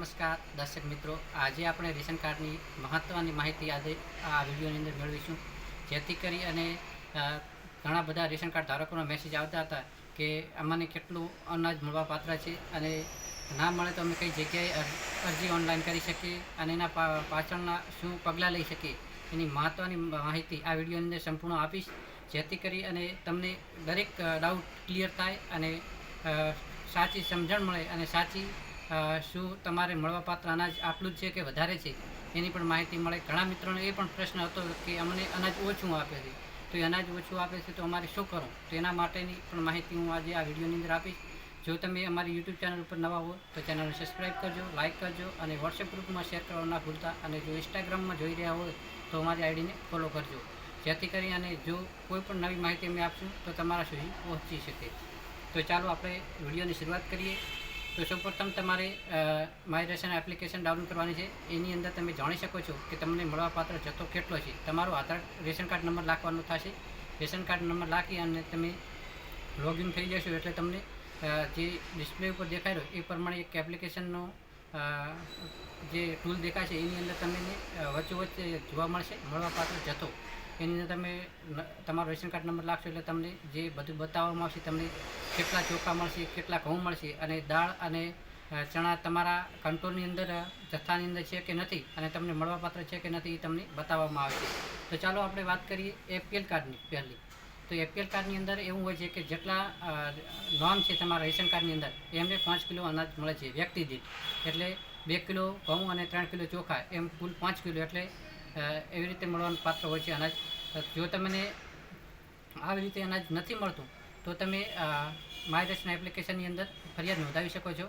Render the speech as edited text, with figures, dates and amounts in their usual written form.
નમસ્કાર દર્શક મિત્રો, આજે આપણે રેશન કાર્ડની મહત્ત્વની માહિતી આજે આ વિડીયોની અંદર મેળવીશું, જેથી કરી અને ઘણા બધા રેશન કાર્ડ ધારકોનો મેસેજ આવતા હતા કે અમને કેટલું અનાજ મળવાપાત્ર છે અને ના મળે તો અમે કઈ જગ્યાએ અરજી ઓનલાઈન કરી શકીએ અને એના પાછળના શું પગલાં લઈ શકીએ એની મહત્ત્વની માહિતી આ વિડીયોની અંદર સંપૂર્ણ આપીશ, જેથી કરી અને તમને દરેક ડાઉટ ક્લિયર થાય અને સાચી સમજણ મળે અને સાચી શું તમારે મળવાપાત્ર અનાજ આટલું જ છે કે વધારે છે એની પણ માહિતી મળે. ઘણા મિત્રોનો એ પણ પ્રશ્ન હતો કે અમને અનાજ ઓછું આપે છે, તો એ અનાજ ઓછું આપે છે તો અમારે શું કરવું, તો એના માટેની પણ માહિતી હું આજે આ વિડીયોની અંદર આપીશ. જો તમે અમારી યુટ્યુબ ચેનલ ઉપર નવા હો તો ચેનલને સબસ્ક્રાઈબ કરજો, લાઇક કરજો અને વોટ્સએપ ગ્રુપમાં શેર કરવા ના ભૂલતા. અને જો ઇન્સ્ટાગ્રામમાં જોઈ રહ્યા હોય તો અમારી આઈડીને ફોલો કરજો, જેથી કરી અને જો કોઈ પણ નવી માહિતી અમે આપશું તો તમારા સુધી પહોંચી શકે. તો ચાલો આપણે વિડીયોની શરૂઆત કરીએ. તો સૌપ્રથમ તમારે માય રેશન એપ્લિકેશન ડાઉનલોડ કરવાની છે. એની અંદર તમે જાણી શકો છો કે તમને મળવાપાત્ર જથ્થો કેટલો છે. તમારો આધાર રેશન કાર્ડ નંબર નાખવાનો થશે. રેશન કાર્ડ નંબર નાખી અને તમે લોગિન થઈ જશો એટલે તમને જે ડિસ્પ્લે ઉપર દેખાઈ રહ્યો એ પ્રમાણે એક એપ્લિકેશનનો જે ટૂલ દેખાશે એની અંદર તમને વચ્ચે જોવા મળશે મળવાપાત્ર જથ્થો. એની અંદર તમે તમારો રેશન કાર્ડ નંબર નાખશો એટલે તમને જે બધું બતાવવામાં આવશે, તમને કેટલા ચોખા મળશે, કેટલા ઘઉં મળશે અને દાળ અને ચણા તમારા કંટ્રોલની અંદર જથ્થાની અંદર છે કે નથી અને તમને મળવાપાત્ર છે કે નથી એ તમને બતાવવામાં આવશે. તો ચાલો આપણે વાત કરીએ એપીએલ કાર્ડની પહેલી. તો એપીએલ કાર્ડની અંદર એવું હોય છે કે જેટલા નોમ છે તમારા રેશન કાર્ડની અંદર એમને 5 કિલો અનાજ મળે છે વ્યક્તિ દીઠ. એટલે 2 કિલો ઘઉં અને 3 કિલો ચોખા, એમ કુલ 5 કિલો. એટલે એવી રીતે મળવાનું પાત્ર હોય છે અનાજ. જો તમને આવી રીતે અનાજ નથી મળતું તો તમે માય રેશન એપ્લિકેશનની અંદર ફરિયાદ નોંધાવી શકો છો.